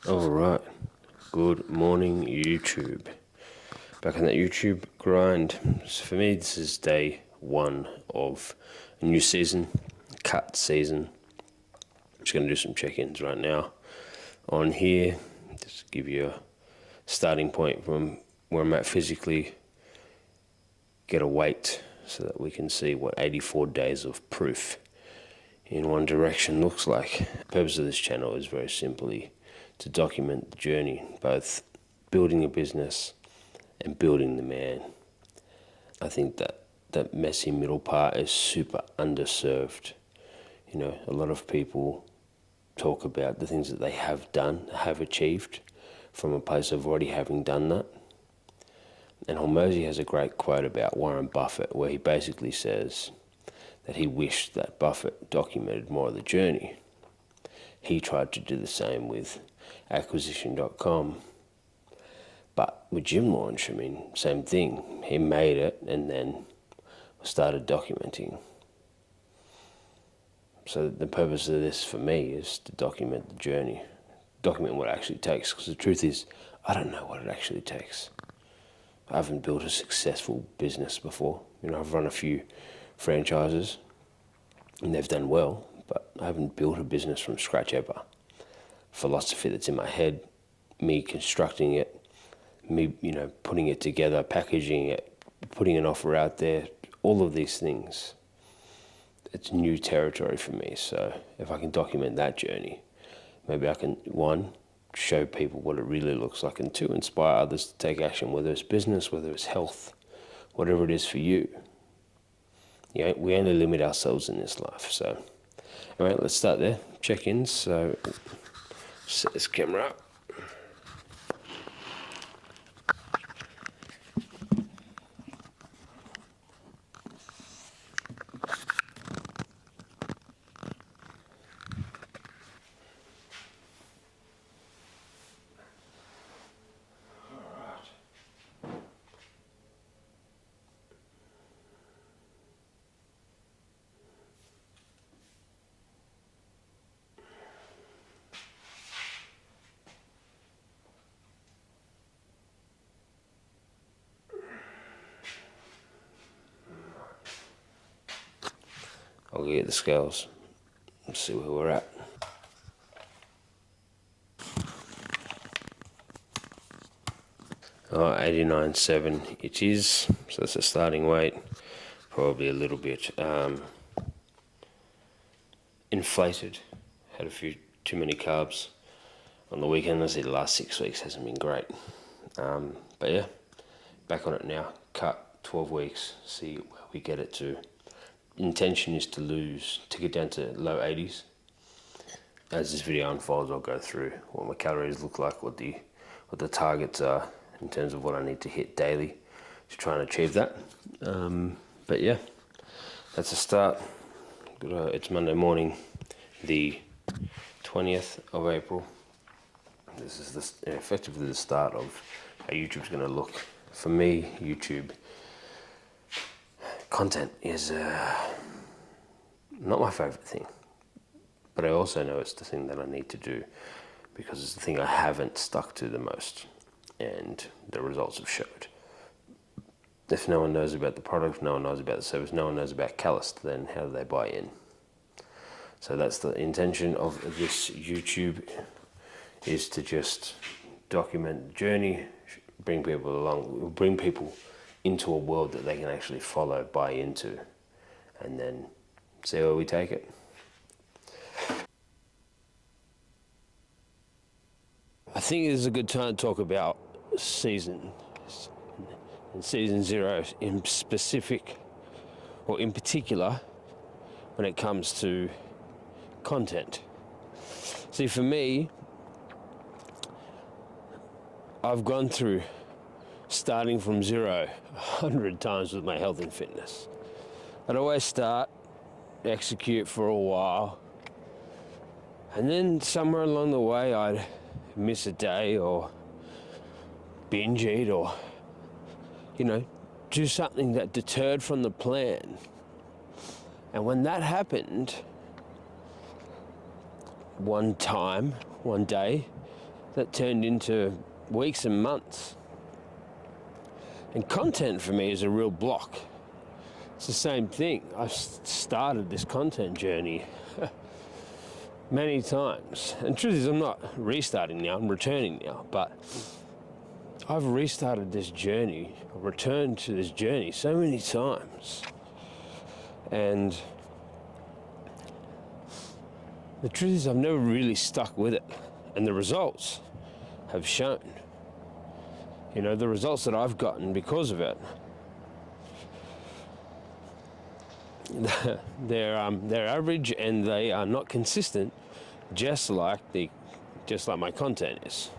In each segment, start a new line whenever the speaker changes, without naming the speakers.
Alright, good morning YouTube. Back on that YouTube grind. So for me, this is day one of a new season, cut season. I'm just going to do some check-ins right now on here, just to give you a starting point from where I'm at physically, get a weight so that we can see what 84 days of proof in one direction looks like. The purpose of this channel is very simply to document the journey, both building a business and building the man. I think that messy middle part is super underserved. You know, a lot of people talk about the things that they have done, have achieved from a place of already having done that. And Hormozy has a great quote about Warren Buffett where he basically says that he wished that Buffett documented more of the journey. He tried to do the same with acquisition.com. But with Gym Launch, same thing. He made it and then started documenting. So the purpose of this for me is to document the journey, document what it actually takes. Because the truth is, I don't know what it actually takes. I haven't built a successful business before. I've run a few franchises and they've done well, but I haven't built a business from scratch ever. Philosophy that's in my head, me constructing it, me, putting it together, packaging it, putting an offer out there, all of these things. It's new territory for me. So if I can document that journey, maybe I can, one, show people what it really looks like, and two, inspire others to take action, whether it's business, whether it's health, whatever it is for you. We only limit ourselves in this life. So, all right, let's start there. Check-ins. So, set this camera up. I'll get the scales. Let's see where we're at. Oh, 89.7 it is. So that's a starting weight. Probably a little bit inflated. Had a few too many carbs on the weekend. I see the last 6 weeks hasn't been great. But yeah, back on it now. Cut 12 weeks. See where we get it to. Intention is to get down to low 80s. As this video unfolds, I'll go through what my calories look like, what the targets are in terms of what I need to hit daily to try and achieve that. But yeah, that's a start. It's Monday morning, the 20th of April. This is effectively the start of how YouTube's going to look. For me, YouTube content is not my favorite thing, but I also know it's the thing that I need to do because it's the thing I haven't stuck to the most, and the results have showed. If no one knows about the product, no one knows about the service, no one knows about Calloused, then how do they buy in? So that's the intention of this YouTube, is to just document the journey, bring people along, bring people into a world that they can actually follow, buy into, and then see where we take it. I think it is a good time to talk about season, and season 0 in specific, or in particular, when it comes to content. See, for me, I've gone through starting from 0 100 times with my health and fitness. I'd always start, execute for a while, and then somewhere along the way I'd miss a day or binge eat or, do something that deterred from the plan. And when that happened, one day, that turned into weeks and months. And content for me is a real block. It's the same thing. I've started this content journey many times. And truth is, I'm not restarting now, I'm returning now. But I've restarted this journey, returned to this journey so many times. And the truth is, I've never really stuck with it. And the results have shown. You know, the results that I've gotten because of it, they're average and they are not consistent, just like my content is.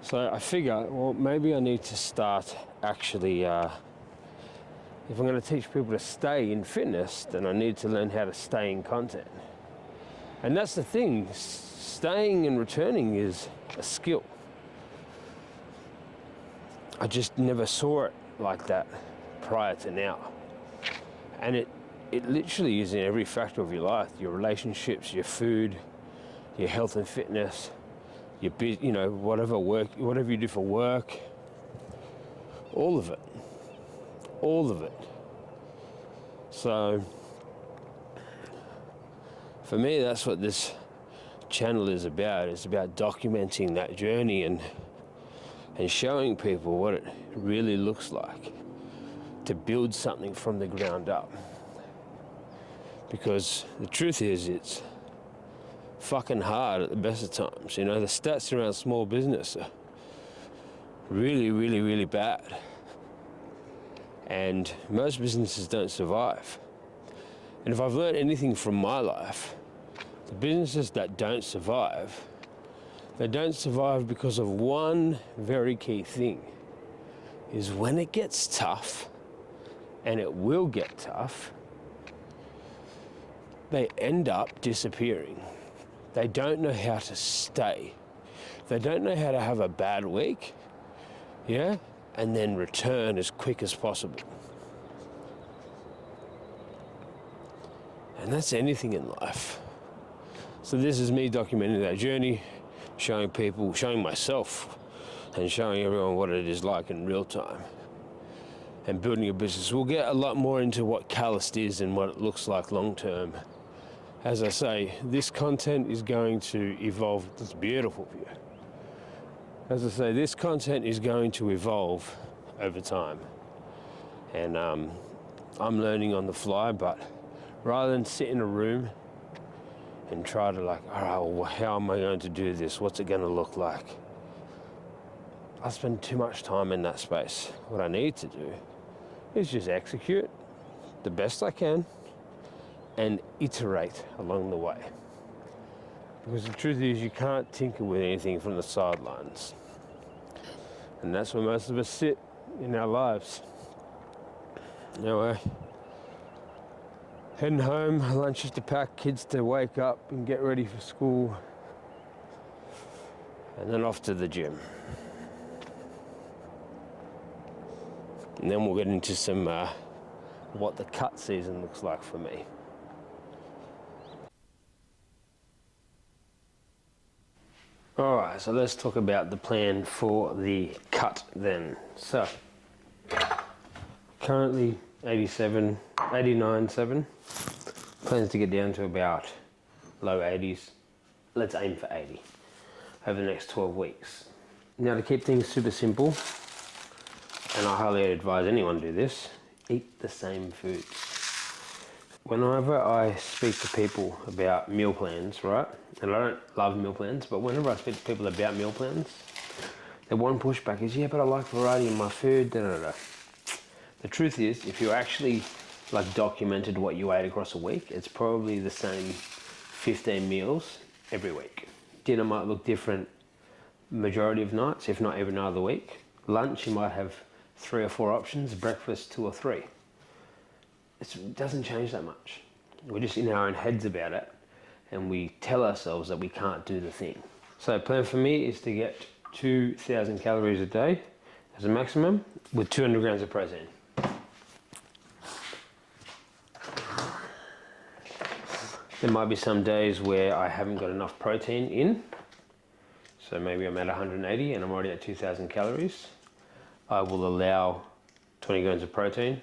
So I figure, well, maybe I need to start actually. If I'm going to teach people to stay in fitness, then I need to learn how to stay in content. And that's the thing. Staying and returning is a skill. I just never saw it like that prior to now. And it literally is in every factor of your life, your relationships, your food, your health and fitness, your whatever you do for work, all of it. So for me, that's what this channel is about. It's about documenting that journey and showing people what it really looks like to build something from the ground up. Because the truth is, it's fucking hard at the best of times. You know, the stats around small business are really, really, really bad. And most businesses don't survive. And if I've learned anything from my life, the businesses that don't survive, they don't survive because of one very key thing, is when it gets tough, and it will get tough, they end up disappearing. They don't know how to stay. They don't know how to have a bad week, and then return as quick as possible. And that's anything in life. So this is me documenting that journey, showing people, showing myself, and showing everyone what it is like in real time. And building a business. We'll get a lot more into what Calloused is and what it looks like long term. As I say, this content is going to evolve. It's a beautiful view. As I say, this content is going to evolve over time. And I'm learning on the fly, but rather than sit in a room and try to all right, well, how am I going to do this? What's it going to look like? I spend too much time in that space. What I need to do is just execute the best I can and iterate along the way. Because the truth is, you can't tinker with anything from the sidelines. And that's where most of us sit in our lives. Anyway, heading home, lunches to pack, kids to wake up and get ready for school. And then off to the gym. And then we'll get into some what the cut season looks like for me. Alright, so let's talk about the plan for the cut then. So, currently 89.7. Plans to get down to about low 80s. Let's aim for 80 over the next 12 weeks. Now, to keep things super simple, and I highly advise anyone do this, eat the same foods. Whenever I speak to people about meal plans, right, and I don't love meal plans, but whenever I speak to people about meal plans, the one pushback is, yeah, but I like variety in my food, da-da-da. The truth is, if you actually documented what you ate across a week, it's probably the same 15 meals every week. Dinner might look different majority of nights, if not every night of the week. Lunch, you might have 3 or 4 options. Breakfast, 2 or 3. It doesn't change that much. We're just in our own heads about it, and we tell ourselves that we can't do the thing. So plan for me is to get 2,000 calories a day as a maximum with 200 grams of protein. There might be some days where I haven't got enough protein in, So maybe I'm at 180 and I'm already at 2,000 calories. I will allow 20 grams of protein,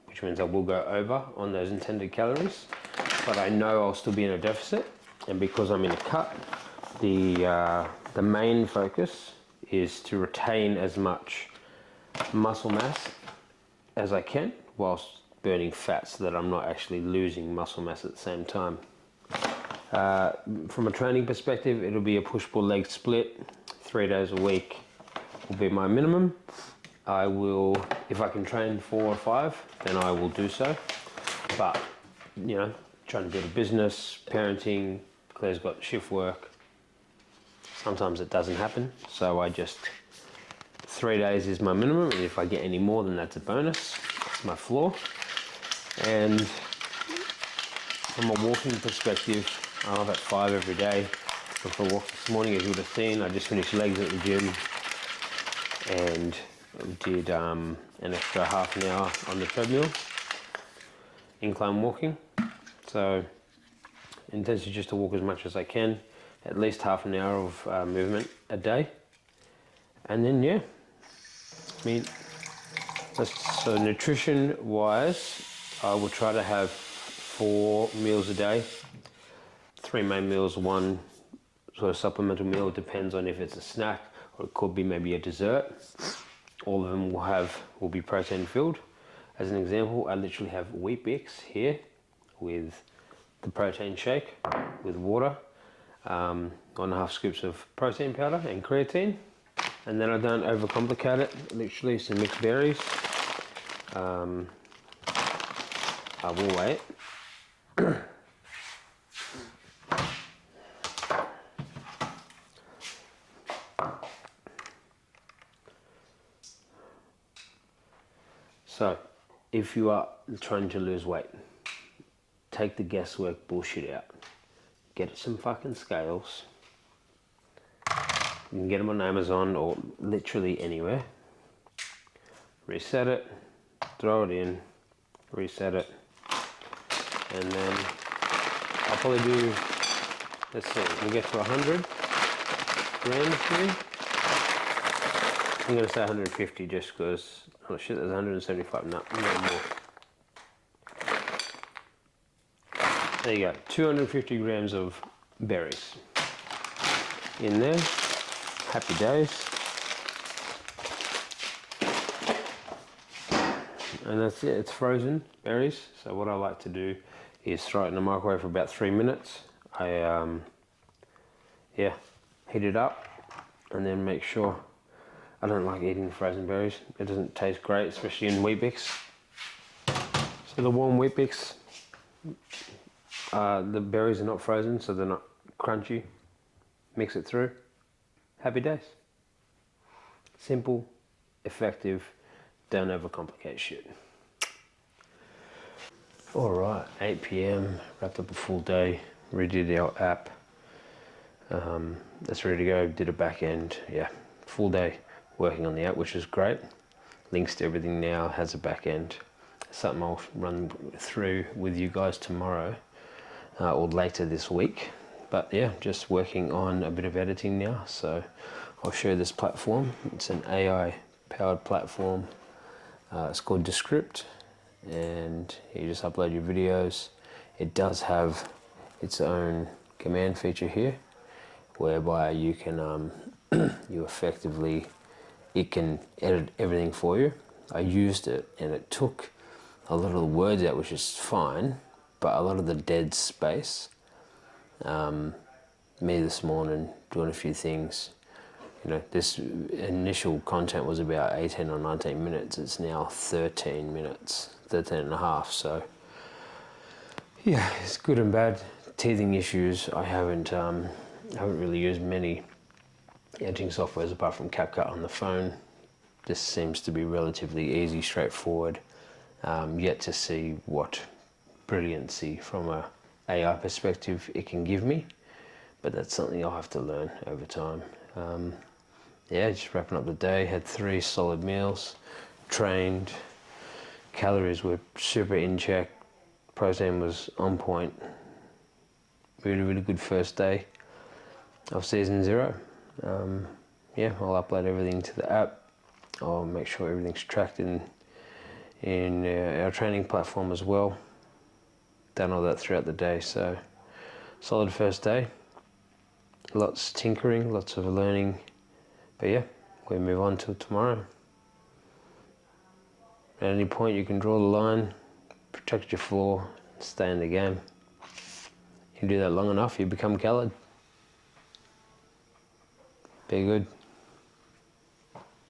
which means I will go over on those intended calories, but I know I'll still be in a deficit. And because I'm in a cut, the main focus is to retain as much muscle mass as I can whilst burning fat, so that I'm not actually losing muscle mass at the same time. From a training perspective, it'll be a push-pull leg split, 3 days a week will be my minimum. I will, if I can train 4 or 5, then I will do so. But, you know, trying to build a business, parenting, Claire's got shift work. Sometimes it doesn't happen, so I just, 3 days is my minimum, and if I get any more, then that's a bonus. It's my floor. And from a walking perspective, I'm up at 5 every day. Went for a walk this morning, as you would have seen. I just finished legs at the gym and did an extra half an hour on the treadmill, incline walking. So intensity just to walk as much as I can, at least half an hour of movement a day. And then, yeah, I mean, so nutrition wise, I will try to have 4 meals a day, 3 main meals, 1 sort of supplemental meal. It depends on if it's a snack or it could be maybe a dessert. All of them will be protein filled. As an example, I literally have Wheat Bix here with the protein shake with water, 1.5 scoops of protein powder and creatine. And then I don't overcomplicate it, literally some mixed berries. I will weigh it. So, if you are trying to lose weight, take the guesswork bullshit out. Get some fucking scales. You can get them on Amazon or literally anywhere. Reset it, throw it in, reset it, and then I'll probably do, let's see, we'll get to 100 grams here. I'm going to say 150 just because, oh shit, there's 175, no more. There you go, 250 grams of berries in there. Happy days. And that's it, it's frozen berries. So what I like to do is throw it in the microwave for about 3 minutes. I heat it up and then make sure. I don't like eating frozen berries. It doesn't taste great, especially in Wheat Bix. So the warm Wheat Bix, the berries are not frozen, so they're not crunchy. Mix it through. Happy days. Simple, effective, don't overcomplicate shit. Alright, 8 PM, wrapped up a full day, redid our app. That's ready to go, did a back end, yeah, full day working on the app, which is great. Links to everything now, has a back end. Something I'll run through with you guys tomorrow or later this week. But yeah, just working on a bit of editing now, so I'll show this platform. It's an AI powered platform. It's called Descript, and you just upload your videos. It does have its own command feature here, whereby you can it can edit everything for you. I used it and it took a lot of the words out, which is fine, but a lot of the dead space. Me this morning doing a few things, you know, this initial content was about 18 or 19 minutes. It's now 13 minutes, 13 and a half. So yeah, it's good and bad. Teething issues. I haven't really used many editing softwares apart from CapCut on the phone. This seems to be relatively easy, straightforward. Yet to see what brilliancy from a AI perspective it can give me, but that's something I'll have to learn over time. Yeah, just wrapping up the day, had 3 solid meals, trained, calories were super in check, protein was on point. Really, really good first day of season 0. Yeah, I'll upload everything to the app. I'll make sure everything's tracked in our training platform as well. Done all that throughout the day, so solid first day. Lots tinkering, lots of learning, but yeah, we move on till tomorrow. At any point you can draw the line, protect your floor, stay in the game. You do that long enough, you become Calloused. Be good.